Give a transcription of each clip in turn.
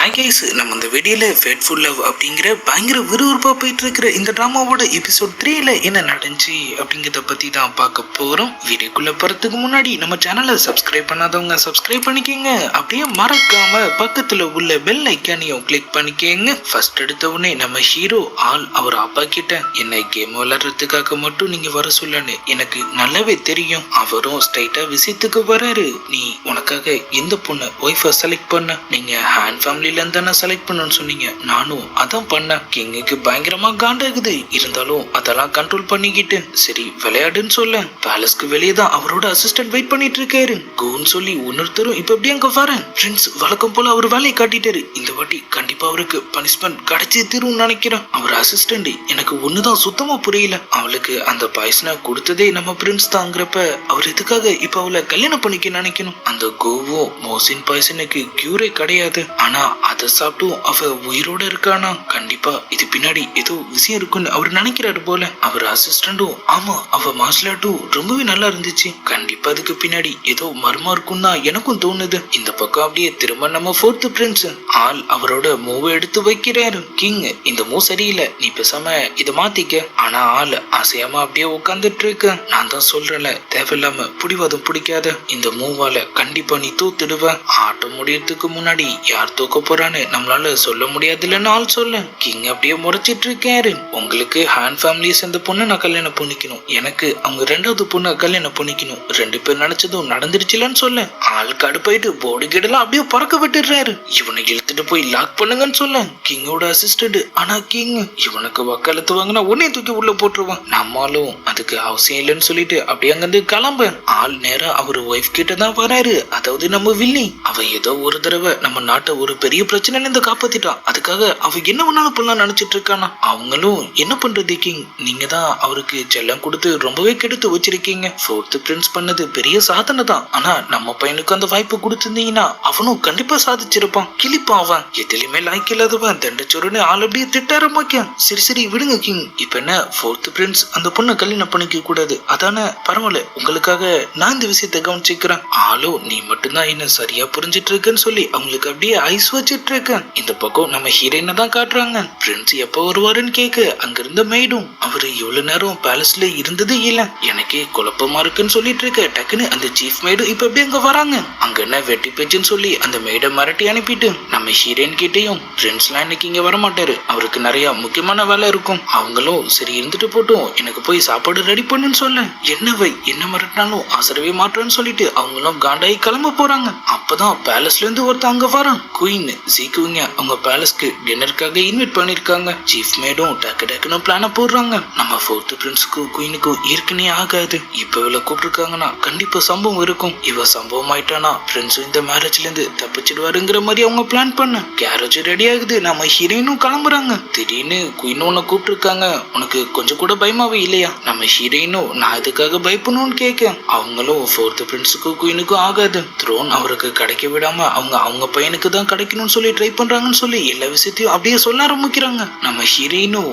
Hi guys, நம்ம இந்த வீடியோவில் ஃபேட்ஃபுல் லவ் அப்படிங்கிற பயங்கர விறுவிறுப்பாக போயிட்டு இருக்கிற இந்த ட்ராமாவோட எபிசோட் 3ல என்ன நடந்துச்சு அப்படிங்கிறத பற்றி தான் பார்க்க போகிறோம். வீடியோக்குள்ளே போகிறதுக்கு முன்னாடி நம்ம சேனலை சப்ஸ்கிரைப் பண்ணாதவங்க சப்ஸ்கிரைப் பண்ணிக்கோங்க. அப்படியே மறக்காம பக்கத்தில் உள்ள பெல் ஐக்கானையும் கிளிக் பண்ணிக்கோங்க. ஃபர்ஸ்ட் எடுத்த உடனே நம்ம ஹீரோ அவர் அப்பா கிட்ட என்ன கேம் விளையாடுறதுக்காக மட்டும் நீங்கள் வர சொல்லன்னு எனக்கு நல்லாவே தெரியும். அவரும் ஸ்ட்ரைட்டாக விஷயத்துக்கு வராரு. நீ உனக்காக எந்த பொண்ணை ஒய்ஃபை செலக்ட் பண்ண, நீங்கள் ஹேண்ட் ஃபேமிலில இருந்து தானே செலக்ட் பண்ணணும்னு சொன்னீங்க. நானும் அதான் பண்ணேன். கிங்குக்கு பயங்கரமா காண்டாகுது. இருந்தாலும் அதெல்லாம் கண்ட்ரோல் பண்ணிக்கிட்டு சரி விளையாடுன்னு சொல்ல பேலஸ்க்கு வெளியே தான் அவரோட அசிஸ்டன்ட் வெயிட் பண்ணிட்டு இருக்காரு. கோன்னு சொல்லி இன்னொருத்தரும் இப்ப எப்படி அங்க வரேன் ஃப்ரெண்ட்ஸ் வழக்கம் போல அவர் வேலையை காட்டிட்டாரு. இந்த வாட்டி கண்டிப்பா அவருக்கு பனிஷ்மெண்ட் கிடைச்சி தீரும்னு நினைக்கிறேன். அவர் அசிஸ்டன்ட் எனக்கு ஒண்ணுதான் சுத்தமா புரியல. அவளுக்கு அந்த பாய்சனை கொடுத்ததே நம்ம பிரின்ஸ் தாங்கிறப்ப அவர் எதுக்காக இப்ப அவளை கல்யாணம் பண்ணிக்க நினைக்கணும்? அந்த கோவோ மோசின் பாய்சனுக்கு கியூரே கிடையாது. ஆனா அதை சாப்பிட்டும் அவ உயிரோட இருக்கானா? கண்டிப்பா இது பின்னாடி ஏதோ விஷயம் இருக்குன்னு அவர் நினைக்கிறாரு போல. அவர் அசிஸ்டண்டும் ஆமா அவ மார்ஷலாட்டும் ரொம்பவே நல்லா இருந்துச்சு. கண்டிப்பா அதுக்கு பின்னாடி ஏதோ மர்மம் இருக்குன்னு தான் எனக்கும் தோணுது. இந்த பக்கம் அப்படியே திரும்ப நம்ம ஃபோர்த் பிரின்ஸ் அவரோட மூவை எடுத்து வைக்கிறாரு. கிங் இந்த மூவ் சரியில்லை, நீ பேசாம இதை மாத்திக்க. ஆனா அசையாம அப்படியே உட்காந்துட்டு இருக்க. நான் தான் சொல்றேன்ல, தேவையில்லாம பிடிவாதம் பிடிக்காத. இந்த மூவால கண்டிப்பா நீ தோத்துடுவ. ஆட்டம் முடியறதுக்கு முன்னாடி யார் தோக்க போறான்னு நம்மளால சொல்ல முடியாதுல்லன்னு சொல்ல கிங் அப்படியே முறைச்சிட்டு இருக்காரு. உங்களுக்கு ஹேண்ட் ஃபேமிலியை சேர்ந்த பொண்ணு நான் கல்யாணம் பண்ணிக்கணும், எனக்கு அவங்க ரெண்டாவது பொண்ணை கல்யாணம் பண்ணிக்கணும். ரெண்டு பேர் நினைச்சதும் நடந்துருச்சுலன்னு சொல்ல கடுப்பாயிட்டு போர்டு கிடலாம் அப்படியே பறக்க விட்டுறாரு. இவனை இழுத்துட்டு போய் லாக் பண்ணுங்கன்னு சொல்ல கிங்கோட அசிஸ்டன்ட் ஆனா கிங் இவனுக்கு வக்காலத்து வாங்கினா உடனே தூக்கி உள்ள போட்டுருவான். நம்மளும் அதுக்கு அவசியம் இல்லைன்னு சொல்லிட்டு அப்படியே அங்கிருந்து கிளம்ப நேரா அவர் ஒய்ஃப் கிட்ட தான் வராரு. அதாவது நம்ம வில்லி அவ ஏதோ ஒரு தடவை நம்ம நாட்டை ஒரு பெரிய பிரச்சனை இருந்து காப்பாத்திட்டான். அதுக்காக அவ என்ன வேணாலும் பண்ணலாம் நினைச்சிட்டு இருக்கானா? அவங்களும் என்ன பண்றது கிங், நீங்க தான் அவருக்கு செல்லம் கொடுத்து ரொம்பவே கெடுத்து வச்சிருக்கீங்க. ஃபோர்த் பிரின்ஸ் பண்ணது பெரிய சாதனை தான். ஆனா நம்ம பையனுக்கு அந்த வாய்ப்பு கொடுத்திருந்தீங்கன்னா அவனும் கண்டிப்பா சாதிச்சிருப்பான். கிளிப்பான். அவன் எதுலயுமே லாய்க்கு இல்லாதவன் தண்டச்சோருன்னு அப்படியே திட்ட ஆரம்பிக்கான். சரி விடுங்க கிங், இப்ப என்ன ஃபோர்த் பிரின்ஸ் அந்த பொண்ணை கல்யாணம் பண்ணிக்க கூடாது அதானே? பரவாயில்ல, உங்களுக்காக நான் இந்த விஷயத்தை கவனிச்சுக்கிறேன். நீ மட்டும்தான் என்ன சரியா புரிஞ்சிட்டு இருக்குன்னு சொல்லி அவங்களுக்கு அப்படியே ஐஸ் வச்சிட்டு இருக்கேன். இந்த பக்கம் நம்ம ஹீரோயினை தான் காட்டுறாங்க. பிரின்ஸ் எப்ப வருவாருன்னு கேட்க அங்க இருந்த மெய்டும் அவரு இவ்வளவு நேரம் பேலஸ்ல இருந்ததே இல்ல, எனக்கே குழப்பமா இருக்குன்னு சொல்லிட்டு இருக்க. டக்குன்னு அந்த சீஃப் மெய்டும் இப்ப எப்படி அங்க வராங்க. அங்க என்ன வெட்டி பேச்சுன்னு சொல்லி அந்த மெய்டை மிரட்டி அனுப்பிட்டு நம்ம ஹீரோயின் கிட்டையும் பிரின்ஸ்லாம் இன்னைக்கு இங்க வர மாட்டாரு, அவருக்கு நிறைய முக்கியமான வேலை இருக்கும். அவங்களும் சரி இருந்துட்டு போட்டும், எனக்கு போய் சாப்பாடு ரெடி பண்ணுன்னு சொல்ல என்ன மிரட்டினாலும் ஆசரவே மாட்டேன்னு சொல்லிட்டு அவங்களும் காண்டாயி கிளம்ப போறாங்க. அப்பதான் பேலஸ்ல இருந்து ஒருத்தர் அங்க வரான். குயின் சீக்குவீங்க அவங்க பேலஸ்க்கு டின்னருக்காக இன்வைட் பண்ணிருக்காங்க. சீஃப் மேடும் டக்குன்னு பிளான போடுறாங்க. நம்ம ஃபோர்த் பிரின்ஸுக்கும் குயினுக்கும் ஏற்கனவே ஆகாது. இப்ப இவளை கூப்பிட்டுருக்காங்கன்னா கண்டிப்பா சம்பவம் இருக்கும். இவ சம்பவம் ஆயிட்டானா பிரின்ஸும் இந்த மேரேஜ்ல இருந்து தப்பிச்சிடுவாருங்கிற மாதிரி அவங்க பிளான் பண்ண கேரேஜ் ரெடி ஆகுது. நம்ம ஹீரோயினும் கிளம்புறாங்க. திடீர்னு குயின் உன்னை கூப்பிட்டுருக்காங்க, உனக்கு கொஞ்சம் கூட பயமாவே இல்லையா? நம்ம ஹீரோயினும் நான் இதுக்காக பயப்படணும்னு கேட்க அவங்களும் ஃபோர்த் பிரின்ஸுக்கும் குயினுக்கும் ஆகாது. த்ரோன் அவருக்கு கிடைக்க விடாம அவங்க பையனுக்கு தான் கிடைக்கணும்னு சொல்லி ட்ரை பண்றாங்கன்னு சொல்லி எல்லா விஷயத்தையும் அப்படியே சொல்ல ஆரம்பிக்கிறாங்க. நம்ம ஹீரோயினும்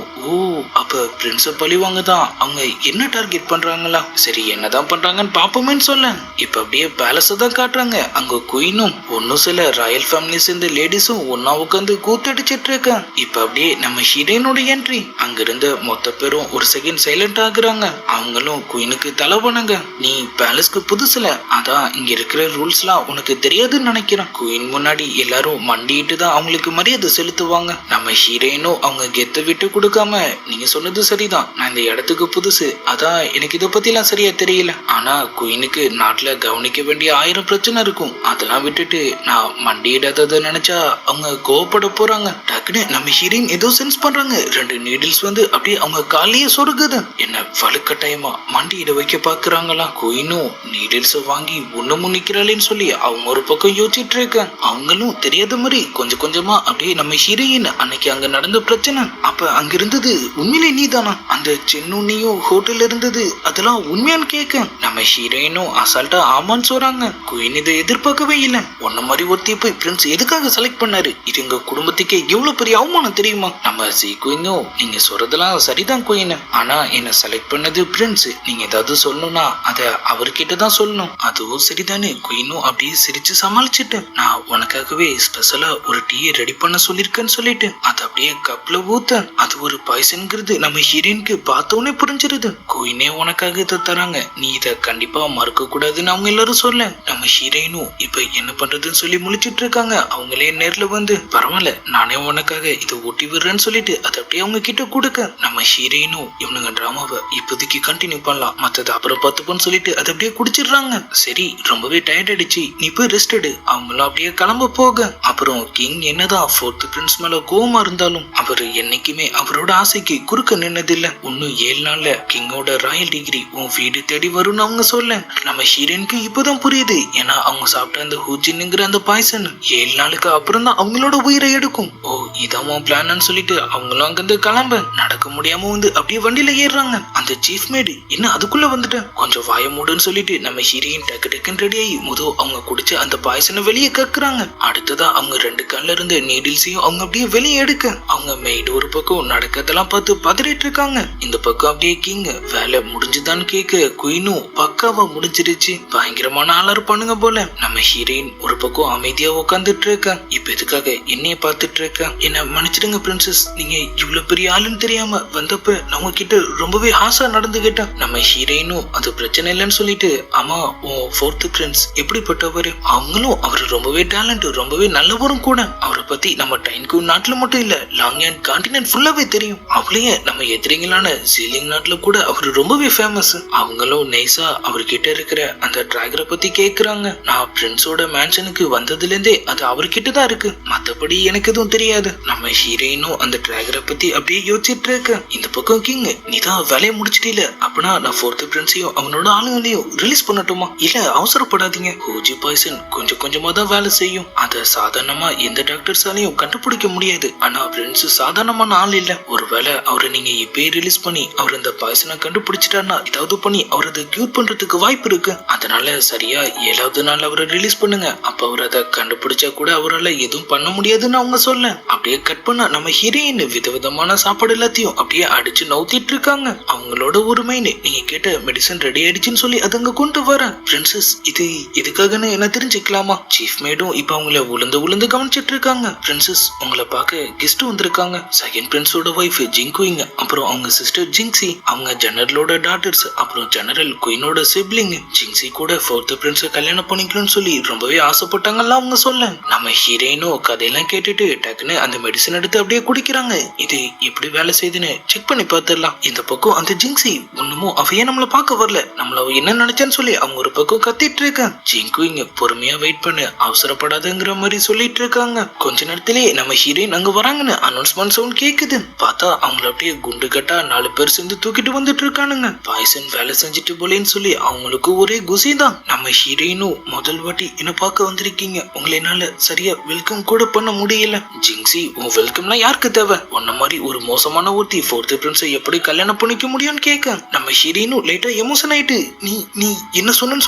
அப்ப பிரின்ஸ பழிவாங்க தான் அவங்க என்ன டார்கெட் பண்றாங்களா? சரி என்னதான் பண்றாங்கன்னு பாப்போமேன்னு சொல்ல இப்ப அப்படியே பேலஸ தான் காட்டுறாங்க. அங்க குயினும் ஒன்னும் சில ராயல் ஃபேமிலி சேர்ந்த லேடிஸும் ஒன்னா உட்காந்து கூத்தடிச்சிட்டு இருக்காங்க. இப்ப அப்படியே நம்ம ஹீரோயினோட என்ட்ரி. அங்க இருந்த மொத்த பேரும் ஒரு செகண்ட் சைலண்ட் ஆகுறாங்க. அவங்களும் குயினுக்கு தலை பண்ணாங்க. நீ பேலஸ்க்கு புதுசுல, அதான் இங்க இருக்கிற ரூல்ஸ் எல்லாம் உனக்கு தெரியாதுன்னு நினைக்கிறேன். குயின் முன்னாடி எல்லாரும் மண்டிட்டு தான் அவங்களுக்கு மரியாதை செலுத்துவாங்க. நம்ம ஹீரோயினும் அவங்க கெத்த விட்டு கொடுக்காம நீங்க சொன்னது சரிதான், நான் இந்த இடத்துக்கு புதுசு, அதான் எனக்கு இதை பத்தி எல்லாம் சரியா தெரியல. ஆனா குயினுக்கு நாட்டுல கவனிக்க வேண்டிய 1000 பிரச்சனை இருக்கும். அதெல்லாம் விட்டுட்டு நான் மண்டியிடாததை நினைச்சா அவங்க கோவப்பட போறாங்க. டக்குன்னு நம்ம ஹீரோயின் ஏதோ சென்ஸ் பண்றாங்க. 2 நீடில்ஸ் வந்து அப்படியே அவங்க காலையே சொருகுது. என்ன வலுக்கட்டாயமா மண்டியிட வைக்க பாக்குறாங்களா? குயினும் நீடில்ஸ் வாங்கி ஒண்ணு நிக்கிறாளேன்னு சொல்லி அவங்க ஒரு பக்கம் யோசிச்சுட்டு இருக்காங்க. அவங்களும் தெரியாத மாதிரி கொஞ்சம் கொஞ்சமா அப்படியே நம்ம ஹீரோயின் அன்னைக்கு அங்க நடந்த பிரச்சனை, அப்ப அங்க இருந்தது உண்மையிலே நீதானா? அந்த சென்னுன்னியும் ஹோட்டல்ல இருந்தது அதெல்லாம் உண்மையான்னு கேட்க நம்ம ஹீரோயினும் அசால்ட்டா ஆமான்னு சொல்றாங்க. குயின் இதை எதிர்பார்க்கவே இல்லை. உன்ன மாதிரி ஒருத்தைய போய் பிரின்ஸ் எதுக்காக செலக்ட் பண்ணாரு? இது எங்க குடும்பத்துக்கே எவ்வளவு பெரிய அவமானம் தெரியுமா? நம்ம குயினும் நீங்க சொல்றதெல்லாம் சரிதான் குயின், ஆனா என்ன செலக்ட் பண்ணது பிரின்ஸ். நீங்க ஏதாவது சொல்லணும்னா அத அவர்கிட்ட தான் சொல்லணும். அதுவும் சரிதானே? குயினும் அப்படியே சிரிச்சு சமாளிச்சுட்டு நான் உனக்காகவே ஸ்பெஷல் ஸ்பெஷலா ஒரு டீயை ரெடி பண்ண சொல்லிருக்கேன்னு சொல்லிட்டு அதை அப்படியே கப்ல ஊத்த அது ஒரு பாய்சன்ங்கிறது நம்ம ஹீரோயினுக்கு பார்த்தோன்னே புரிஞ்சிருது. குயினே உனக்காக இதை தராங்க, நீ இதை கண்டிப்பா மறக்க கூடாதுன்னு அவங்க எல்லாரும் சொல்ல நம்ம ஹீரோயினும் இப்ப என்ன பண்றதுன்னு சொல்லி முழிச்சிட்டு இருக்காங்க. அவங்களே நேர்ல வந்து பரவாயில்ல நானே உனக்காக இதை ஊட்டி விடுறேன்னு சொல்லிட்டு அதை அப்படியே அவங்க கிட்ட கொடுக்க நம்ம ஹீரோயினும் இவனுங்க டிராமாவை இப்போதைக்கு கண்டினியூ பண்ணலாம், மத்தது அப்புறம் பார்த்துப்போன்னு சொல்லிட்டு அதை அப்படியே குடிச்சிடுறாங்க. சரி ரொம்பவே டயர்ட் ஆயிடுச்சு, நீ போய் ரெஸ்ட் எடு. அவங்களும் அப்படியே கிளம்ப போக அப்புறம் கிங் என்னதான் ஃபோர்த் பிரின்ஸ் மேல கோவமா இருந்தாலும் அவரு என்னைக்குமே அவரோட ஆசைக்கு குறுக்க நின்னதில்லை. இன்னும் 7 நாள்ல கிங்கோட ராயல் டிகிரி உன் வீடு தேடி வரும்னு அவங்க சொல்ல நம்ம ஹீரோயினுக்கு இப்பதான் புரியுது. ஏன்னா அவங்க சாப்பிட்ட அந்த ஹூஜின்ங்கிற அந்த பாய்சன் 7 நாளுக்கு அப்புறம் தான் அவங்களோட உயிரை எடுக்கும். ஓ இதான் பிளான்னு சொல்லிட்டு அவங்களும் அங்கிருந்து கிளம்ப நடக்க முடியாம வந்து அப்படியே வண்டியில ஏறுறாங்க. அந்த சீஃப் மேடு என்ன அதுக்குள்ள வந்துட்டு கொஞ்சம் வாய மூடுன்னு சொல்லிட்டு நம்ம ஹீரோயின் டக்கு டக்குன்னு ரெடி ஆகி அவங்க குடிச்சு அந்த பாய்சனை வெளியே கக்குறாங்க. அடுத்ததா அவங்க 2 கண்ல இருந்து நீடில்ஸையும் அவங்க அப்படியே வெளியே எடுக்க அவங்க மெய்டு ஒரு பக்கம் நடக்கதெல்லாம் பார்த்து பதறிட்டு இருக்காங்க. இந்த பக்கம் அப்படியே கிங் வேலை முடிஞ்சுதான்னு கேட்க குயினும் பக்காவா முடிஞ்சிருச்சு, பயங்கரமான ஆளர் பண்ணுங்க போல. நம்ம ஹீரோயின் ஒரு பக்கம் அமைதியா உட்காந்துட்டு இருக்க. இப்ப எதுக்காக என்னைய பார்த்துட்டு இருக்க? என்ன மன்னிச்சிடுங்க பிரின்சஸ், நீங்க இவ்வளவு பெரிய ஆளுன்னு தெரியாம வந்தப்ப நான் உங்ககிட்ட ரொம்பவே ஹாசா நடந்துகிட்டேன். நம்ம ஹீரோயினும் அது பிரச்சனை இல்லைன்னு சொல்லிட்டு ஆமா உன் ஃபோர்த் பிரின்ஸ் எப்படிப்பட்டவர், அவங்களும் அவரு ரொம்பவே டேலண்ட், ரொம்பவே நல்லவரும் கூட. அவரை பத்தி நம்ம டைன்கு நாட்டுல மட்டும் இல்ல லாங் அண்ட் கான்டினென்ட் ஃபுல்லாவே தெரியும். அவளையே நம்ம எதிரிங்களான ஜீலிங் நாட்டுல கூட அவரு ரொம்பவே ஃபேமஸ். அவங்களும் நைஸா அவர்கிட்ட இருக்கிற அந்த டிராகரை பத்தி கேக்குறாங்க. நான் பிரின்ஸோட மேன்ஷனுக்கு வந்ததுல இருந்தே அது அவர்கிட்ட தான் இருக்கு, மத்தபடி எனக்கு எதுவும் தெரியாது. நம்ம ஹீரோயினும் அந்த டிராகரை பத்தி அப்படியே யோசிச்சுட்டு இருக்க. இந்த பக்கம் கிங் நீதான் வேலையை முடிச்சிட்டீல, அப்படின்னா நான் ஃபோர்த் பிரின்ஸையும் அவனோட ஆளுங்களையும் ரிலீஸ் பண்ணட்டுமா? இல்ல அவசரப்படாதீங்க, ஹூஜி பாய்சன் கொஞ்சம் கொஞ்சமா தான் வேலை செய்யும், அத சாதாரணமா எந்த டாக்டர்ஸாலையும் கண்டுபிடிக்க முடியாது. ஆனா பிரின்ஸ் சாதாரணமான ஆள் இல்ல, ஒருவேளை அவரை நீங்க இப்பயே ரிலீஸ் பண்ணி அவர் இந்த பாய்சனை கண்டுபிடிச்சிட்டாருன்னா ஏதாவது பண்ணி அவர் அதை கியூர் பண்றதுக்கு வாய்ப்பு இருக்கு. அதனால சரியா 7வது நாள் அவரை ரிலீஸ் பண்ணுங்க, அப்ப அவர் அதை கண்டுபிடிச்சா கூட அவரால் எதுவும் பண்ண முடியாதுன்னு அவங்க சொல்ல அப்படியே கட் பண்ண நம்ம ஹீரோயின் விதவிதமான சாப்பாடு எல்லாத்தையும் அப்படியே அடிச்சு நவுத்திட்டு இருக்காங்க. அவங்களோட ஒரு மெயின் நீங்க கேட்ட மெடிசன் ரெடி ஆயிடுச்சுன்னு சொல்லி அது அங்க கொண்டு வர பிரின்சஸ் இது எதுக்காகன்னு என்ன தெரிஞ்சுக்கலாமா? சீஃப் மேடும் இப்ப அவங்கள உளுந்து கவனிச்சிட்டு இருக்காங்க. பிரின்சஸ் உங்களை பார்க்க கெஸ்ட் வந்திருக்காங்க. செகண்ட் பிரின்ஸோட ஒய்ஃப் ஜிங்குயிங், அப்புறம் அவங்க சிஸ்டர் ஜிங்ஸி, அவங்க ஜெனரலோட டாட்டர்ஸ், அப்புறம் ஜெனரல் குயினோட சிப்ளிங். ஜிங்ஸி கூட ஃபோர்த் பிரின்ஸ கல்யாணம் பண்ணிக்கணும்னு சொல்லி ரொம்பவே ஆசைப்பட்டாங்கல்ல அவங்க சொல்ல நம்ம ஹீரோயினும் கதையெல்லாம் கேட்டுட்டு டக்குன்னு அந்த மெடிசன் எடுத்து அப்படியே குடிக்கிறாங்க. இது எப்படி வேலை செய்யுதுன்னு செக் பண்ணி பார்த்துடலாம். இந்த பக்கம் அந்த ஜிங்ஸி ஒண்ணுமோ அவையே நம்மள பார்க்க வரல, நம்மள என்ன நினைச்சான்னு சொல்லி அவங்க ஒரு பக்கம் கத்திட்டு இருக்காங்க. ஜிங்குயிங் பொறுமையா வெயிட் பண்ணு, அவசரப்படாதுங்கிற மாதிரி சொல்லிட்டு இருக்காங்க. கொஞ்ச நேரத்திலேயே நம்ம ஹீரோயின் அங்க வராங்கன்னு அனௌன்ஸ்மெண்ட் சவுண்ட் கேக்குது. பார்த்தா அவங்கள அப்படியே குண்டு கட்டா 4 பேர் சேர்ந்து தூக்கிட்டு வந்துட்டு இருக்கானுங்க. பாய்சன் வேலை செஞ்சுட்டு போலேன்னு சொல்லி அவங்களுக்கு ஒரே குசி தான். நம்ம ஹீரோயினும் முதல் வாட்டி என்ன பார்க்க வந்திருக்கீங்க, உங்களை என்னால சரியா வெல்கம் கூட பண்ண முடியல. ஜிங்ஸி உன் வெல்கம்லாம் யாருக்கு தேவை, உன்ன மாதிரி ஒரு மோசமான ஒருத்தி ஃபோர்த் பிரின்ஸை எப்படி கல்யாணம் பண்ணிக்க முடியும்னு கேட்க நம்ம ஹீரோயினும் லைட்டா எமோஷன் ஆயிட்டு நீ நீ என்ன சொன்னு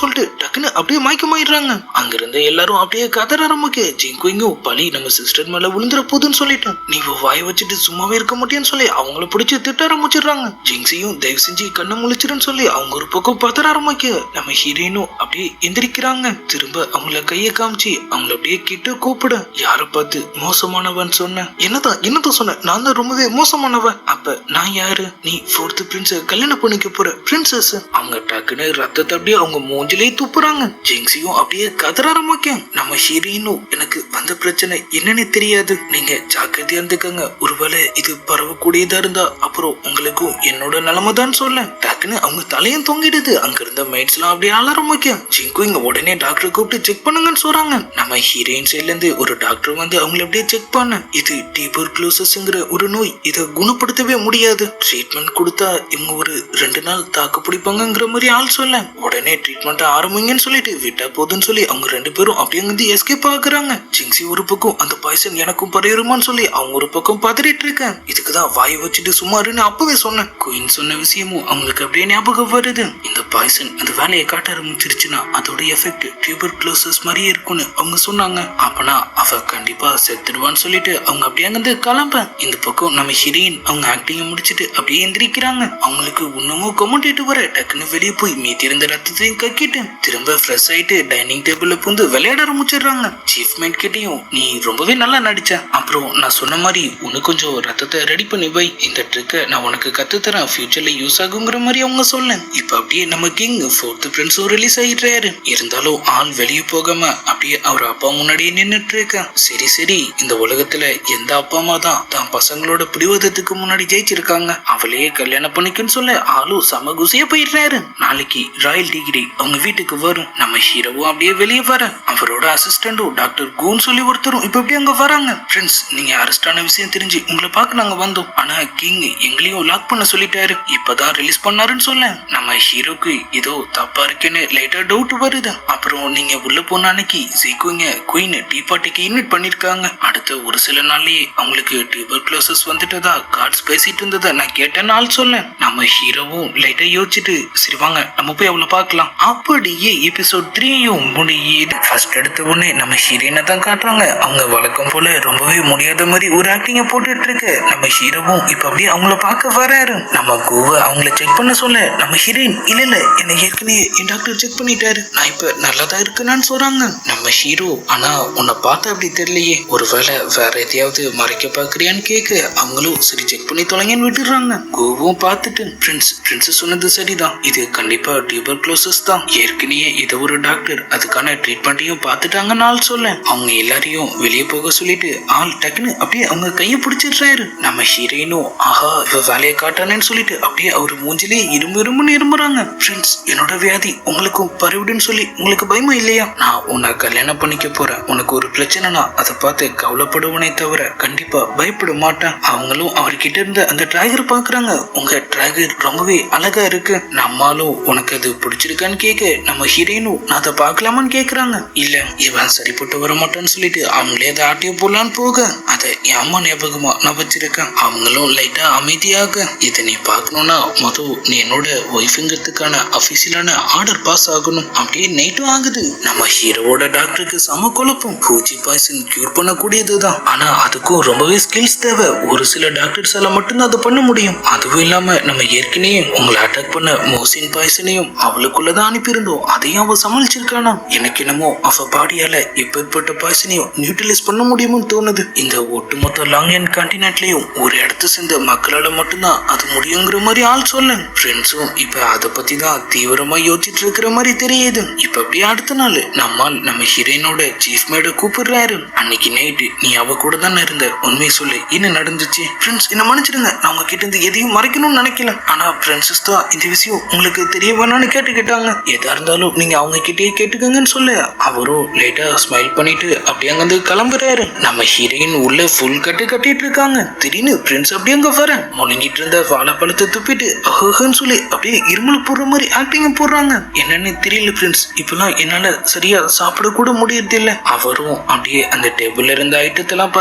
சொல்லிட்டு டக்குன்னு அப்படியே மயக்கமாயிடுறாங்க. அங்க இருந்த எல்லாரும் அப்படியே கதற ஆரம்பிக்க ஜிங்குயிங்கும் பழி நம்ம சிஸ்டர் மேல விழுந்துற போதுன்னு சொல்லிட்டு நீ வாய வச்சுட்டு சும்மாவே இருக்க மாட்டேன்னு சொல்லி அவங்கள பிடிச்சி திட்ட ஆரம்பிச்சிடுறாங்க. ஜிங்ஸியும் தயவு செஞ்சு கண்ணை முழிச்சிருன்னு சொல்லி அவங்க ஒரு பக்கம் பதற ஆரம்பிக்க நம்ம ஹீரோயினும் அப்படியே எந்திரிக்கிறாங்க. திரும்ப அவங்கள கைய காமிச்சு அவங்கள அப்படியே கிட்ட கூப்பிட யார பார்த்து மோசமானவன் சொன்ன, என்னதான் சொன்ன, நான் தான் ரொம்பவே மோசமானவன். அப்ப நான் யாரு, நீ ஃபோர்த் பிரின்ஸ கல்யாணம் பண்ணிக்க போற பிரின்சஸ். அவங்க டக்குன்னு ரத்தத்தை அப்படியே அவங்க மூஞ்சிலே துப்புறாங்க. ஜிங்ஸியும் அப்படியே கதற ஆரம்பிக்க நம்ம ஹீரோயினும் எனக்கு வந்த பிரச்சனை என்னன்னு தெரியாது, நீங்க ஜாக்கிரதையா இருந்துக்கங்க, ஒருவேளை இது பரவக்கூடியதா இருந்தா அப்புறம் உங்களுக்கும் என்னோட நிலைமை தான் சொல்ல டக்குன்னு அவங்க தலையும் தொங்கிடுது. அங்க இருந்த மைட்ஸ் எல்லாம் அப்படியே ஆள ஆரம்பிக்க ஜிங்குயிங் உடனே டாக்டர் கூப்பிட்டு செக் பண்ணுங்கன்னு சொல்றாங்க. நம்ம ஹீரோயின் சைட்ல இருந்து ஒரு டாக்டர் வந்து அவங்களை அப்படியே செக் பண்ண இது டியூபர்குலோசிஸ்ங்கிற ஒரு நோய், இதை குணப்படுத்தவே முடியாது, ட்ரீட்மெண்ட் கொடுத்தா இவங்க ஒரு 2 நாள் தாக்கு பிடிப்பாங்கிற மாதிரி ஆள் சொல்ல உடனே ட்ரீட்மெண்ட் ஆரம்பிங்கன்னு சொல்லிட்டு விட்டா போதுன்னு சொல்லி அவங்க 2 பேரும் அப்படியே வந்து எஸ்கேப் ஆகுறாங்க. ஜிங்ஸி ஒரு பக்கம் அந்த பாய்சன் எனக்கும் பரவுமான்னு சொல்லி அவங்க ஒரு பக்கம் பதறிட்டு இருக்கேன். இதுக்குதான் வாயை வச்சுட்டு சுமாருன்னு அப்பவே சொன்னேன். குயின் சொன்ன விஷயமும் அவங்களுக்கு அப்படியே ஞாபகம் வருது. இந்த பாய்சன் அந்த வேலையை காட்ட ஆரம்பிச்சிருச்சுன்னா அதோட எஃபெக்ட் டியூபர்குலோசிஸ் மாதிரியே இருக்கும்னு அவங்க சொன்னாங்க. அப்பனா அவ கண்டிப்பா செத்துடுவான்னு சொல்லிட்டு அவங்க அப்படியே அங்கிருந்து கிளம்ப. இந்த பக்கம் நம்ம ஹீரோயின் அவங்க ஆக்டிங்க முடிச்சிட்டு அப்படியே எந்திரிக்கிறாங்க. அவங்களுக்கு இன்னமும் கொமெண்டேட்டு வர டக்குன்னு வெளியே போய் மீதி இருந்த ரத்தத்தையும் கக்கிட்டு திரும்ப ஃப்ரெஷ் ஆயிட்டு டைனிங் டேபிள்ல புந்து விளையாட ஆரம்பிச்சிடுறாங்க. சீஃப் மேட் கிட்ட படத்துலயும் நீ ரொம்பவே நல்லா நடிச்ச. அப்புறம் நான் சொன்ன மாதிரி உனக்கு கொஞ்சம் ரத்தத்தை ரெடி பண்ணி வை, இந்த ட்ரிக்கை நான் உனக்கு கத்து தரேன், ஃபியூச்சர்ல யூஸ் ஆகுங்கிற மாதிரி அவங்க சொல்ல இப்ப அப்படியே நம்ம கிங் ஃபோர்த் பிரின்ஸும் ரிலீஸ் ஆயிடுறாரு. இருந்தாலும் ஆள் வெளியே போகாம அப்படியே அவர் அப்பா முன்னாடியே நின்னுட்டு இருக்க. சரி சரி, இந்த உலகத்துல எந்த அப்பா அம்மா தான் பசங்களோட பிடிவாதத்துக்கு முன்னாடி ஜெயிச்சிருக்காங்க, அவளையே கல்யாணம் பண்ணிக்கன்னு சொல்ல ஆளும் சம குசியா போயிடுறாரு. நாளைக்கு ராயல் டிகிரி அவங்க வீட்டுக்கு வரும். நம்ம ஹீரோவும் அப்படியே வெளியே வர அவரோட அசிஸ்டண்டும் டாக்டர் கூன் சொல்லி ஒருத்தரும் இப்ப அப்படியே அங்க வராங்க. ஃப்ரெண்ட்ஸ், நீங்க அரெஸ்ட் ஆன விஷயம் தெரிஞ்சு உங்களை பார்க்க நாங்க வந்தோம். ஆனா கிங் எங்களையும் லாக் பண்ண சொல்லிட்டாரு, இப்பதான் ரிலீஸ் பண்ணாருன்னு சொல்ல நம்ம ஹீரோக்கு ஏதோ தப்பா இருக்குன்னு லைட்டா டவுட் வருது. அப்புறம் நீங்க உள்ள போன அன்னைக்கு சீக்குங்க குயின் டீ பார்ட்டிக்கு இன்வைட் பண்ணிருக்காங்க. அடுத்த ஒரு சில நாள்லயே அவங்களுக்கு டியூபர்குலோசிஸ் வந்துட்டதா கார்ட்ஸ் பேசிட்டு இருந்ததை நான் கேட்டேன்னு ஆள் சொல்ல நம்ம ஹீரோவும் லைட்டா யோசிச்சுட்டு சரி வாங்க நம்ம போய் அவளை பார்க்கலாம். அப்படியே எபிசோட் 3யும் முடியுது. ஃபர்ஸ்ட் எடுத்த உடனே நம்ம ஹீரோயினை தான் காட்டுறாங்க. அவங்க வழக்கம் போல ரொம்பவே முடியாத மாதிரி ஒரு ஆக்டிங்க போட்டுட்டு இருக்கு. நம்ம ஹீரோவும் இப்ப அப்படியே அவங்கள பார்க்க வராரு. நம்ம கோவா அவங்கள செக் பண்ண சொல்ல நம்ம ஹீரோயின் இல்ல என்ன ஏற்கனவே என் டாக்டர் செக் பண்ணிட்டாரு, நான் இப்ப நல்லதா இருக்குன்னு சொல்றாங்க. நம்ம ஹீரோ ஆனா உன்னை பார்த்தா அப்படி தெரியலையே, ஒருவேளை வேற எதையாவது மறைக்க பாக்குறியான்னு கேட்க அவங்களும் சரி செக் பண்ணி தொலைங்கன்னு விட்டுடுறாங்க. கோவும் பார்த்துட்டு பிரின்ஸ் சொன்னது சரிதான், இது கண்டிப்பா டியூபர்குலோசிஸ் தான், ஏற்கனவே இதை ஒரு டாக்டர் அதுக்கான ட்ரீட்மெண்ட்டையும் பார்த்துட்டாங்கன்னு ஆள் சொல்ல அவங்க எல்லாரையும் வெளியே போக சொல்லிட்டு ஆள் டக்குன்னு அப்படியே அவங்க கையை பிடிச்சிடுறாரு. நம்ம ஹீரோயினும் ஆஹா இவ வேலையை காட்டானேன்னு சொல்லிட்டு அப்படியே அவர் மூஞ்சிலே இரும்புன்னு இரும்புறாங்க. ஃப்ரெண்ட்ஸ், என்னோட வியாதி உங்களுக்கும் பரவிடுன்னு சொல்லி உங்களுக்கு பயமா இல்லையா? நான் உன்னை கல்யாணம் பண்ணிக்க போறேன், உனக்கு ஒரு பிரச்சனைனா அதை பார்த்து கவலைப்படுவனே தவிர கண்டிப்பா பயப்பட மாட்டேன். அவங்களும் அவர்கிட்ட இருந்த அந்த டிராகர் பாக்குறாங்க. உங்க டிராகர் ரொம்பவே அழகா இருக்கு, நம்மாலும் உனக்கு அது பிடிச்சிருக்கான்னு கேட்க நம்ம ஹீரோயினும் நான் அதை பார்க்கலாமான்னு கேக்குறாங்க. இல்ல இவன் சரிப்பட்டு வர மாட்டான்னு சொல்லிட்டு அவங்களே அதை ஆட்டிய போலான்னு போக அதை என் அம்மா ஞாபகமா நான் வச்சிருக்கேன். அவங்களும் லைட்டா அமைதியாக இதை நீ பார்க்கணும்னா மொதல் நீ என்னோட ஒய்ஃபுங்கிறதுக்கான அபிஷியலான ஆர்டர் பாஸ் ஆகணும். அப்படியே நைட்டும் ஆகுது. நம்ம ஹீரோவோட டாக்டருக்கு சம குழப்பம். பூச்சி பாய்சன் கியூர் பண்ணக்கூடியதுதான், ஆனா அதுக்கும் ரொம்பவே ஸ்கில்ஸ் தேவை. ஒரு சில டாக்டர்ஸால மட்டும்தான் அதை பண்ண முடியும். அதுவும் இல்லாம நம்ம ஏற்கனவே உங்களை அட்டாக் பண்ண மோசின் பாய்சனையும் அவளுக்குள்ளதான் அனுப்பியிருந்தோம், அதையும் அவ சமாளிச்சிருக்கானா. எனக்கு என்னமோ அவ பாடியால எப்பேற்பட்ட பாய்சனையும் நியூட்ரலைஸ் பண்ண முடியும்னு தோணுது. இந்த ஒட்டுமொத்த லாங் அண்ட் கான்டினென்ட்லயும் ஒரு இடத்த சேர்ந்த மக்களால மட்டும்தான் அது முடியுங்கிற மாதிரி ஆள் சொல்ல ஃப்ரெண்ட்ஸும் இப்ப அதை பத்தி தான் தீவிரமா யோசிச்சுட்டு இருக்கிற மாதிரி தெரியுது. இப்ப அப்படியே அடுத்த நாள் நம்மால் நம்ம ஹீரோயினோட சீஃப் மேட கூப்பிடுறாரு. அன்னைக்கு நைட்டு நீ அவ கூட தானே இருந்த, உண்மையை சொல்லு என்ன நடந்துச்சு? ஃப்ரெண்ட்ஸ், என்ன மன்னிச்சிடுங்க, நான் உங்ககிட்ட இருந்து எதையும் மறைக்கணும்னு நினைக்கல, ஆனா பிரின்சஸ் தான் இந்த விஷயம் உங்களுக்கு தெரிய வேணான்னு கேட்டுக்கிட்டாங்க, எதா இருந்தாலும் நீங்க அவங்க கிட்டே கேட்டுக்கங்கன்னு சொல்ல அவரும் லைட்டா ஸ்மைல் பண்ணிட்டு அப்படியே அங்க கிளம்புறாரு. நம்ம ஹீரோயின் உள்ள ஃபுல் கட்டிட்டு இருக்காங்க. திடீர்னு பிரின்ஸ் அப்படியே அங்க வர முழுங்கிட்டு இருந்த வாழைப்பழத்தை துப்பிட்டு அஹன்னு சொல்லி அப்படியே இருமல் போடுற மாதிரி ஆக்டிங் போடுறாங்க. என்னன்னு தெரியல பிரின்ஸ், இப்பெல்லாம் என்னால சரியா சாப்பிட கூட முடியறது இல்ல. அவரும் அப்படியே அந்த டேபிள்ல இருந்த ஐட்டத்தெல்லாம்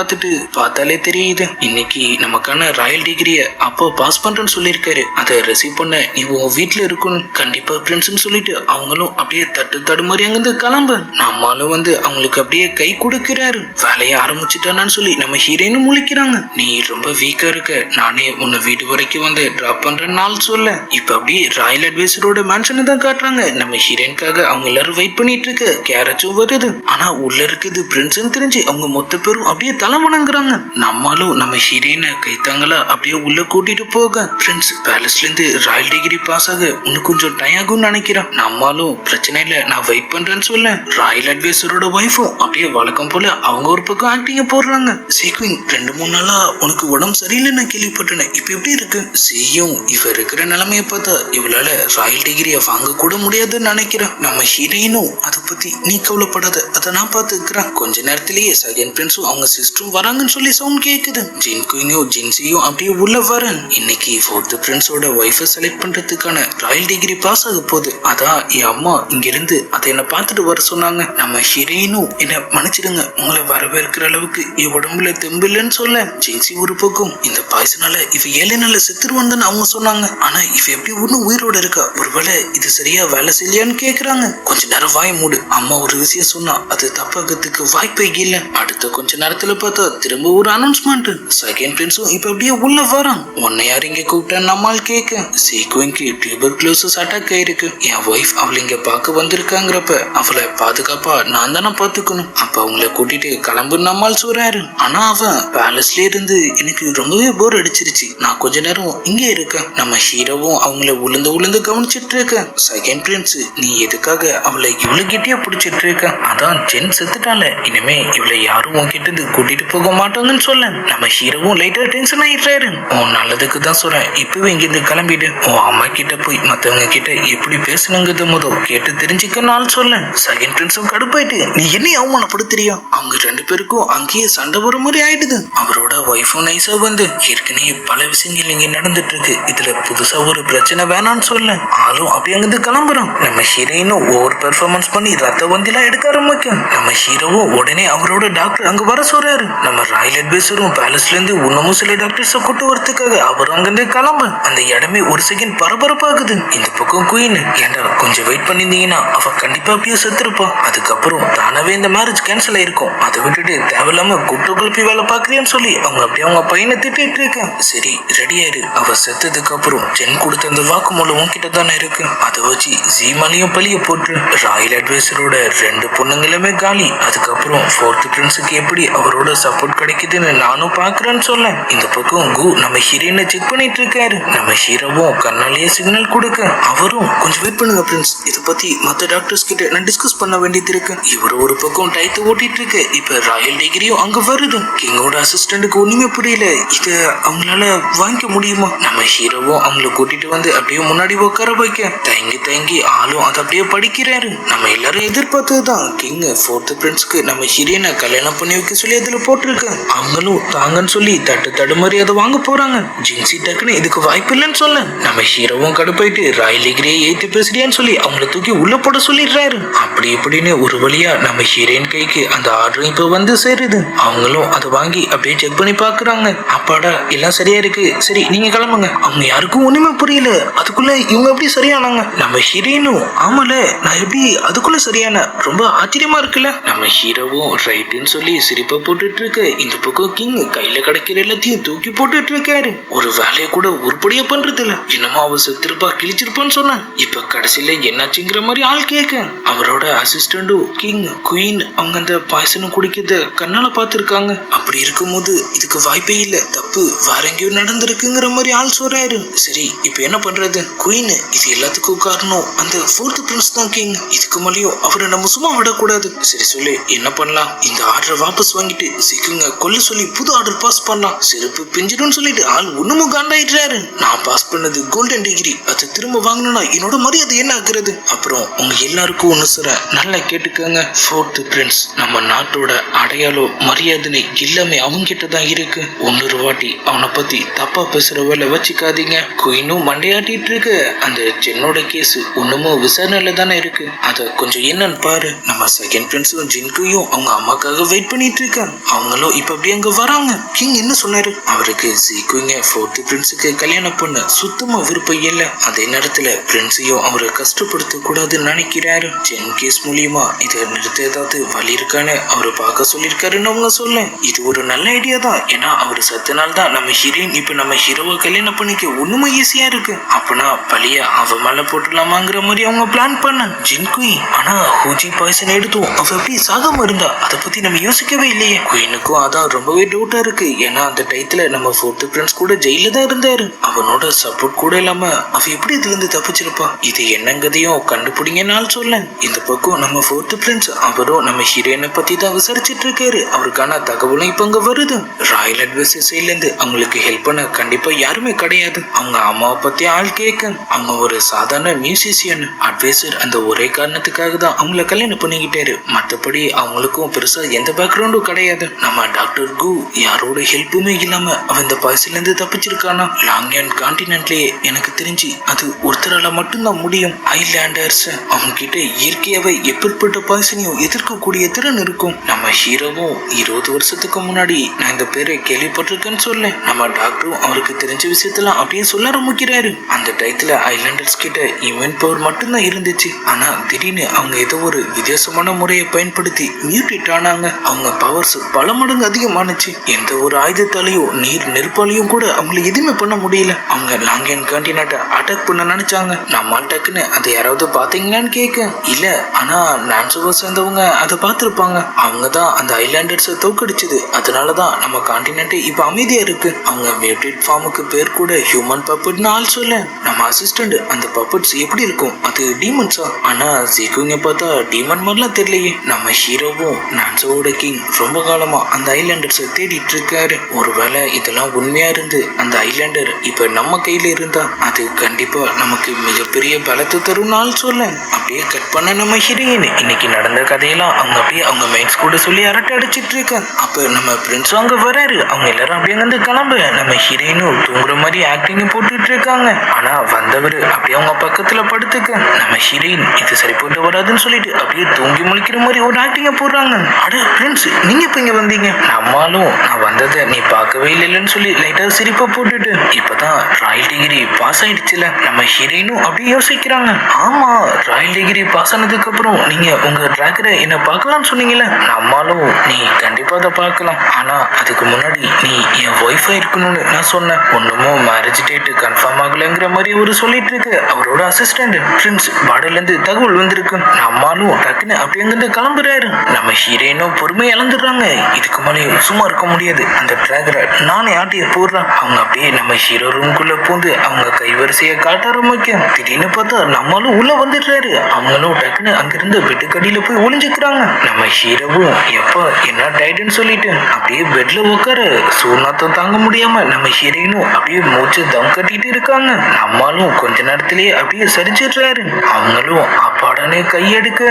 பார்த்தாலே தெரியுது. இன்னைக்கு நமக்கான ராயல் டிகிரிய அப்போ பாஸ் பண்றேன்னு சொல்லியிருக்காரு, அதை ரிசீவ் பண்ண நீ உன் வீட்டுல இருக்கணும் கண்டிப்பா பிரின்ஸ்ன்னு சொல்லிட்டு அவங்களும் அப்படியே தட்டு மாதிரி அங்கிருந்து கிளம்ப நம்மளும் வந்து அவங்களுக்கு அப்படியே கை கொடுக்கிறாரு. வேலையை ஆரம்பிச்சுட்டானு சொல்லி நம்ம ஹீரோயினும் முழிக்கிறாங்க. நீ ரொம்ப வீக்கா இருக்க, நானே உன்னை வீடு வரைக்கும் வந்து டிராப் பண்றேன்னு நாள் சொல்ல இப்ப அப்படியே ராயல் அட்வைசரோட மேன்ஷனை தான் காட்டுறாங்க. நம்ம ஹீரோயினுக்காக அவங்க எல்லாரும் வெயிட் பண்ணிட்டு இருக்க கேரச்சும் வருது. ஆனா உள்ள இருக்குது பிரின்ஸ்ன்னு தெரிஞ்சு அவங்க மொத்த பேரும் அப்படியே தலை வணங்குறாங்க. நம்மளும் நம்ம ஹீரோயினை கைத்தாங்களா அப்படியே உள்ள கூட்டிட்டு போக ஃப்ரெண்ட்ஸ் பேலஸ்ல இருந்து ராயல் டிகிரி பாஸ் ஆக இன்னும் கொஞ்சம் டைம் ஆகும்னு நினைக்கிறேன். நம்மளும் பிரச்சனை இல்ல நான் வெயிட் பண்றேன்னு சொல்ல ராயல் அட்வைசரோட வைஃபும் அப்படியே வழக்கம் போல அவங்க ஒரு பக்கம் ஆக்டிங்க போடுறாங்க. சீக்விங் 2-3 நாளா உனக்கு உடம்பு சரியில்லை நான் கேள்விப்பட்டேன், இப்ப எப்படி இருக்கு? சீயும் இவ இருக்கிற நிலைமையை பார்த்தா இவளால ராயல் டிகிரிய வாங்க கூட முடியாதுன்னு நினைக்கிறேன். நம்ம ஹீரோயினும் அதை பத்தி நீ கவலைப்படாத, அதை நான் பாத்துக்கிறேன். கொஞ்ச நேரத்திலேயே செகண்ட் பிரின்ஸும் அவங்க சிஸ்டரும் வராங்கன்னு சொல்லி சவுண்ட் கேக்குது. ஜின் குயினும் ஜின்சியும் அப்படியே உள்ள வரேன். இன்னைக்கு ஃபோர்த் பிரின்ஸோட ஒய்ஃபை செலக்ட் பண்றதுக்கான ராயல் டிகிரி பாஸ் ஆக போகுது, அதான் என் அம்மா இங்க இருந்து அதை என்ன பார்த்துட்டு வர சொன்னாங்க. நம்ம ஹீரோயினும் என்ன மன்னிச்சிடுங்க, உங்களை வரவேற்கிற அளவுக்கு என் உடம்புல தெம்பு இல்லைன்னு சொல்ல ஜின்சி ஒரு பக்கம் இந்த பாய்சனால இவ 7 நாள்ல செத்துருவான்னு அவங்க சொன்னாங்க, ஆனா இவ எப்படி ஒன்னும் உயிரோட இருக்கா, ஒருவேளை இது சரியா வேலை செய்யலையான்னு கேக்குறாங்க. கொஞ்ச நேரம் வாய் மூடு, அம்மா ஒரு விஷயம் சொன்னா அது தப்பாகிறதுக்கு வாய்ப்பே இல்ல. அடுத்த கொஞ்ச நேரத்துல பார்த்தா திரும்ப ஒரு அனௌன்ஸ்மெண்ட். செகண்ட் பிரின்ஸும் இப்ப அப்படியே உள்ள வரான். உன்னை யார் இங்க கூப்பிட்டா நம்மால் கேட்க சீக்வென்க்கு டியூபர்குலோசிஸ் அட்டாக் ஆயிருக்கு, என் ஒய்ஃப் அவளை இங்க பார்க்க வந்திருக்காங்கிறப்ப அவளை பாதுகாப்பா நான் தானே பாத்துக்கணும், அப்ப அவங்கள கூட்டிட்டு கிளம்பு நம்மால் சொல்றாரு. ஆனா அவன் பேலஸ்ல இருந்து எனக்கு ரொம்பவே போர் அடிச்சிருச்சு, நான் கொஞ்ச நேரம் இங்கே இருக்கேன். நம்ம ஹீரோவும் அவங்கள உளுந்து கவனிச்சிட்டு இருக்க. செகண்ட் பிரின்ஸ், நீ எதுக்காக அவளை இவ்வளவு கிட்டியா பிடிச்சிட்டு இருக்க? அதான் ஜென் செத்துட்டால, இனிமே இவளை யாரும் உன்கிட்ட கூட்டிட்டு போக மாட்டாங்கன்னு சொல்ல நம்ம ஹீரோவும் லைட்டா டென்ஷன் ஆயிடுறாரு. உன் நல்லதுக்கு தான் சொல்றேன், இப்பவே இங்கிருந்து கிளம்பிடு. உன் அம்மா கிட்ட போய் மத்தவங்க கிட்ட எப்படி பேசணுங்கிறது முதல் கேட்டு தெரிஞ்சுக்கனால சொல்ல செகண்ட் பிரின்ஸும் கடுப்பாயிட்டு, நீ என்ன அவமானப்படுத்துறியா? அவங்க ரெண்டு பேருக்கும் அங்கேயே சண்டை வர மாதிரி ஆயிடுது. அவரோட ஒய்ஃபும் நைஸா வந்து, ஏற்கனவே பல விஷயங்கள் இங்க நடந்துட்டு இருக்கு, இதுல புதுசா ஒரு பிரச்சனை வேணான்னு சொல்ல ஆளும் அப்படி அங்கிருந்து கிளம்புறோம். நம்ம ஹீரோயினும் ஓவர் பெர்ஃபார்மன்ஸ் பண்ணி ரத்த வந்திலாம் எடுக்க ஆரம்பிக்கும். நம்ம ஹீரோவும் உடனே அவரோட டாக்டர் அங்க வர சொல்றாரு. நம்ம ராயல் அட்வைசரும் பேலஸ்ல இருந்து இன்னமும் சில டாக்டர்ஸ கூட்டு வரதுக்காக அவரும் அங்கிருந்து கிளம்ப அந்த இடமே ஒரு செகண்ட் பரபரப்பாகுது. இந்த பக்கம் குயின், ஏண்டா கொஞ்சம் வெயிட் பண்ணிருந்தீங்கன்னா அவ கண்டிப்பா அப்படியே செத்துருப்பா, அதுக்கப்புறம் தானவே இந்த மேரேஜ் கேன்சல் ஆயிருக்கும், அதை விட்டுட்டு தேவையில்லாம குட்டு குழப்பி வேலை பாக்குறியான்னு சொல்லி அவங்க அப்படியே அவங்க பையனை திட்டிட்டு இருக்கேன். சரி ரெடி ஆயிரு, அவ செத்ததுக்கு அப்புறம் ஜென் கொடுத்த அந்த வாக்குமூலம் உன்கிட்ட தானே இருக்கு, அதை வச்சு ஜீமாலையும் பழிய போட்டு ராயல் அட்வைசரோட ரெண்டு பொண்ணுங்களுமே காலி, அதுக்கப்புறம் ஃபோர்த் பிரின்ஸுக்கு எப்படி அவரோட சப்போர்ட் கிடைக்குதுன்னு நானும் பாக்குறேன்னு சொல்ல இந்த பக்கம் கு நம்ம ஹீரோயினை செக் பண்ணிட்டு இருக்காரு. நம்ம ஹீரோவும் கண்ணாலேயே சிக்னல் கொடுக்க அவரும் கொஞ்சம் வெயிட் பண்ணுங்க பிரின்ஸ், இதை பத்தி மற்ற டாக்டர்ஸ் கிட்ட நான் டிஸ்கஸ் பண்ண வேண்டியது இருக்கு. இவர் ஒரு பக்கம் டயத்தை ஓட்டிட்டு இருக்கு. இப்ப ராயல் டிகிரியும் அங்க வருது. கிங்கோட அசிஸ்டன்ட்டுக்கு ஒண்ணுமே புரியல, இத அவங்களால வாங்கிக்க முடியுமா? நம்ம ஹீரோவும் அவங்கள கூட்டிட்டு வந்து அப்படியே முன்னாடி உட்கார வைக்க தயங்கி ஆளும் அதை அப்படியே படிக்கிறாரு. நம்ம எல்லாரும் எதிர்பார்த்ததுதான், கிங் ஃபோர்த் பிரின்ஸ்க்கு நம்ம ஹீரோயினை கல்யாணம் பண்ணி வைக்க சொல்லி அதுல போட்டிருக்கு. அவங்களும் தாங்கன்னு சொல்லி தடுமாறி அதை வாங்க போறாங்க. ஜின்சி டக்குன்னு இதுக்கு வாய்ப்பு இல்லைன்னு சொல்ல நம்ம ஹீரோவும் கடுப்பாயிட்டு ராயல் டிகிரியை ஏத்து பேசுறியான்னு சொல்லி அவங்கள தூக்கி உள்ள போட சொல்லிடுறாரு. அப்படி இப்படின்னு ஒரு வழியா நம்ம ஹீரோயின் கைக்கு அந்த ஆர்டர் இப்ப வந்து சேருது. அவங்களும் அதை வாங்கி அப்படியே செக் பண்ணி பாக்குறாங்க. அப்பாடா எல்லாம் சரியா இருக்கு, சரி நீங்க கிளம்புங்க. அவங்க யாருக்கும் ஒண்ணுமே புரியல, அதுக்குள்ள இவங்க எப்படி சரியானாங்க? நம்ம ஹீரோயினும் ஆமால நான் எப்படி அதுக்குள்ள சரியான, ரொம்ப ஆச்சரியமா இருக்குல்ல. நம்ம ஹீரோவும் ரைட்டுன்னு சொல்லி சிரிப்பை போட்டுட்டு இருக்கு. இந்த பக்கம் கிங் கையில கிடைக்கிற எல்லாத்தையும் தூக்கி போட்டுட்டு இருக்காரு. ஒரு வேலையை கூட உருப்படியா பண்றது இல்ல, என்னமோ அவ செத்துருப்பா கிழிச்சிருப்பான்னு சொன்னேன். இப்ப கடைசியில என்னாச்சுங்கிற மாதிரி ஆள் கேட்க அவரோட அசிஸ்டண்டும் கிங் குயின் அவங்க அந்த பாய்சனும் குடிக்கிறத கண்ணால பாத்துருக்காங்க. அப்படி இருக்கும்போது இதுக்கு வாய்ப்பே இல்ல, தப்பு வேற எங்கேயோ நடந்திருக்குங்கிற மாதிரி ஆள் சொல்றாரு. சரி இப்ப என்ன பண்றது? குயின், இது எல்லாத்துக்கும் காரணம் அந்த ஃபோர்த் பிரின்ஸ் தான் கிங், இதுக்கு மேலேயும் அவரை நம்ம சும்மா விடக்கூடாது. சரி சொல்லு என்ன பண்ணலாம்? இந்த ஆர்டரை வாபஸ் வாங்கிட்டு சிக்குங்க கொல்ல சொல்லி புது ஆர்டர் பாஸ் பண்ணலாம். செருப்பு பிஞ்சிடும் சொல்லிட்டு ஆள் ஒண்ணுமும் காண்டாயிட்டாரு. நான் பாஸ் பண்ணது கோல்டன் டிகிரி, அதை திரும்ப வாங்கணும்னா என்னோட மரியாதை என்ன ஆகுறது? அப்புறம் உங்க எல்லாருக்கும் ஒண்ணு சொல்ற, நல்லா கேட்டுக்கங்க. ஃபோர்த் பிரின்ஸ் நம்ம நாட்டோட அடையாளம் மரியாதை எல்லாமே அவங்க கிட்ட தான் இருக்கு. ஒன்னொரு வாட்டி அவனை பத்தி தப்பா பேசுற வேலை வச்சுக்காதீங்க. குயினும் மண்டையாட்டிட்டு இருக்கு. அந்த ஜென்னோட கேஸ் ஒண்ணுமோ விசாரணையில தானே இருக்கு, அத கொஞ்சம் என்னன்னு பாரு. நம்ம செகண்ட் பிரின்ஸும் ஜின்குயும் அவங்க அம்மாக்காக வெயிட் பண்ணிட்டு இருக்காங்க. அவங்களும் இப்ப அப்படியே அங்க வராங்க. கிங் என்ன சொன்னாரு? அவருக்கு சீக்குங்க ஃபோர்த் பிரின்ஸுக்கு கல்யாணம் பண்ண சுத்தமா விருப்பம் இல்ல. அதே நேரத்துல பிரின்ஸையும் அவரை கஷ்டப்படுத்த கூடாதுன்னு நினைக்கிறாரு. ஜென் கேஸ் மூலியமா இதை நிறுத்த ஏதாவது வழி இருக்கான்னு அவரை பார்க்க சொல்லியிருக்காருன்னு அவங்க சொல்ல இது ஒரு நல்ல ஐடியா தான். ஏன்னா அவர் சத்தினால தான் நம்ம ஹீரோயின் இப்ப நம்ம ஹீரோவை கல்யாணம் பண்ணிக்க ஒண்ணுமே ஈஸியா இருக்கு. அப்பனா பழிய அவ மேல போட்டுடலாமாங்கிற மாதிரி அவங்க பிளான் பண்ண ஜின்குய். ஆனா ஹூஜி பாய்சன் எடுத்தும் அவ எப்படி சாகாம இருந்தா அதை பத்தி நம்ம யோசிக்கவே இல்லையே. குயினுக்கும் அதான் ரொம்பவே டவுட்டா இருக்கு. ஏன்னா அந்த டைத்துல நம்ம ஃபோர்த் பிரின்ஸ் கூட ஜெயில தான் இருந்தாரு. அவனோட சப்போர்ட் கூட இல்லாம அவ எப்படி இதுல இருந்து தப்பிச்சிருப்பா? இது என்னங்கதையும் கண்டுபிடிங்கன்னு சொல்ல இந்த பக்கம் நம்ம ஃபோர்த் பிரின்ஸ் அவரும் நம்ம ஹீரோயினை பத்தி தான் விசாரிச்சுட்டு இருக்காரு. அவருக்கான தகவலும் இப்ப அங்க வருது. ராயல் அட்வைசர் சைட்ல இருந்து அவங்களுக்கு ஹெல்ப் பண்ண கண்டிப்பா யாருமே கிடையாது. அவங்க அம்மாவை பத்தி ஆள் கேட்க அவங்க ஒரு சாதாரண மியூசிஷியன். அட்வைசர் அந்த ஒரே காரணத்துக்காக தான் அவங்கள கல்யாணம் பண்ணிக்கிட்டாரு. மற்றபடி அவங்களுக்கும் பெருசா எந்த பேக்ரவுண்டும் கிடையாது. நம்ம டாக்டர் கு யாரோட ஹெல்ப்புமே இல்லாம அவன் இந்த பாய்ஸ்ல இருந்து தப்பிச்சிருக்கானா? லாங் அண்ட் கான்டினென்ட்லயே எனக்கு தெரிஞ்சு அது ஒருத்தரால மட்டும்தான் முடியும். ஐலாண்டர்ஸ் அவங்க கிட்ட இயற்கையாவே எப்பேற்பட்ட பாய்சனையும் எதிர்க்கக்கூடிய திறன் இருக்கும். நம்ம ஹீரோவும் 20 வருஷத்துக்கு முன்னாடி நான் இந்த பேரை கேள்விப்பட்டிருக்கேன்னு சொல்ல நம்ம டாக்டரும் அவருக்கு தெரிஞ்ச விஷயத்தெல்லாம் அப்படியே சொல்ல ஆரம்பிக்கிறாரு. அந்த டயத்துல ஐலாண்டர்ஸ் கிட்ட இம்யூன் பவர் மட்டும்தான் இருந்துச்சு. ஆனா திடீர்னு அவங்க ஏதோ ஒரு வித்தியாசமான முறையை பயன்படுத்தி மியூட்டேட் ஆனாங்க. அவங்க பவர்ஸ் பல மடங்கு அதிகமானுச்சு. எந்த ஒரு ஆயுதத்தாலையும் நெருப்பாலையும் கூட அவங்களை எதுவுமே பண்ண முடியல. அவங்க லாங் அண்ட் கான்டினென்ட்டை அட்டாக் பண்ண நினைச்சாங்க. நம்மால் டக்குன்னு அதை யாராவது பாத்தீங்களான்னு கேட்க இல்ல, ஆனா நான்சுவா சேர்ந்தவங்க அதை பார்த்திருப்பாங்க இருப்பாங்க. அவங்க தான் அந்த ஐலாண்டர்ஸை தோக்கடிச்சது. அதனாலதான் நம்ம கான்டினென்ட் இப்ப அமைதியா இருக்கு. அவங்க மியூட்டேட் ஃபார்முக்கு பேர் கூட ஹியூமன் பப்பட்னு ஆள் சொல்ல. நம்ம அசிஸ்டன்ட் அந்த பப்பட்ஸ் எப்படி இருக்கும், அது டீமன்ஸா? ஆனா ஜிகுங்க பார்த்தா டீமன் மாதிரிலாம் தெரியலையே. நம்ம ஹீரோவும் நான்சோட கிங் ரொம்ப காலமா அந்த ஐலாண்டர்ஸை தேடிட்டு இருக்காரு. ஒருவேளை இதெல்லாம் உண்மையா இருந்து அந்த ஐலாண்டர் இப்ப நம்ம கையில இருந்தா அது கண்டிப்பா நமக்கு மிகப்பெரிய பலத்தை தரும் நாள் சொல்ல. அப்படியே கட் பண்ண நம்ம ஹீரோயின் இன்னைக்கு நடந்த கதையெல்லாம் அவங்க அப்படியே அவங்க மைண்ட்ஸ் கூட சொல்லி அரட்டை அடிச்சிட்டு இருக்க. அப்ப நம்ம பிரின்ஸ் அங்க வராரு. அவங்க எல்லாரும் அப்படியே வந்து கிளம்பு. நம்ம ஹீரோயினும் தூங்குற மாதிரி ஆக்டிங் போட்டுட்டு இருக்காங்க. ஆனா வந்தவர் அப்படியே அவங்க பக்கத்துல படுத்துக்க. நம்ம ஹீரோயின் இது சரி போட்டு வராதுன்னு சொல்லிட்டு அப்படியே தூங்கி முழிக்கிற மாதிரி ஒரு ஆக்டிங்க போடுறாங்க. அட பிரின்ஸ், நீங்க இப்ப இங்க வந்தீங்க? நம்மளும் நான் வந்ததை நீ பார்க்கவே இல்லைன்னு சொல்லி லைட்டா சிரிப்பா போட்டுட்டு இப்பதான் ராயல் டிகிரி பாஸ் ஆயிடுச்சுல. நம்ம ஹீரோயினும் அப்படியே யோசிக்கிறாங்க. ஆமா, ராயல் டிகிரி பாஸ் ஆனதுக்கு அப்புறம் நீங்க உங்க டிராகரை என்ன பார்க்கலாம்னு சொன்னீங்கல்ல. நம்மளும் நீ கண்டிப்பா அதை பார்க்கலாம். ஆனா அதுக்கு முன்னாடி நீ என் ஒய்ஃபா இருக்கணும்னு நான் சொன்னேன். ஒண்ணுமும் மேரேஜ் டேட் கன்ஃபார்ம் ஆகலங்கிற மாதிரி ஒரு சொல்லிட்டு இருக்கு அவரோட அசிஸ்டன்ட். பிரின்ஸ் பாடில இருந்து தகவல் வந்திருக்கு. நம்மளும் டக்குன்னு அப்படி அங்கிருந்து கிளம்புறாரு. நம்ம ஹீரோயினும் பொறுமை இழந்துடுறாங்க. இதுக்கு மேலே சும்மா இருக்க முடியாது. அந்த டிராகரை நானே ஆட்டிய போடுறேன். அவங்க அப்படியே நம்ம ஹீரோ ரூம்குள்ள பூந்து அவங்க கைவரிசையை காட்ட ஆரம்பிக்க திடீர்னு பார்த்தா நம்மளும் உள்ள வந்துடுறாரு. அவங்களும் டக்குன்னு அங்கிருந்து பெட்டுக்கடியில போய் ஒளிஞ்சுக்கிறாங்க. நம்ம ஹீரோவும் எப்ப என்ன டயர்டுன்னு சொல்லிட்டு அப்படியே பெட்ல உட்கார சூர்நாத்தம் தாங்க முடியாம நம்ம ஹீரோயினும் அப்படியே மூச்சு தம் கட்டிட்டு இருக்காங்க. நம்மளும் கொஞ்ச நேரத்திலேயே அப்படியே சரிச்சிடுறாரு. அவங்களும் அப்பாடனே கையெடுக்க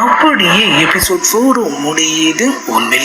அப்படியே எபிசோட் 4 முடியுது. உண்மையிலே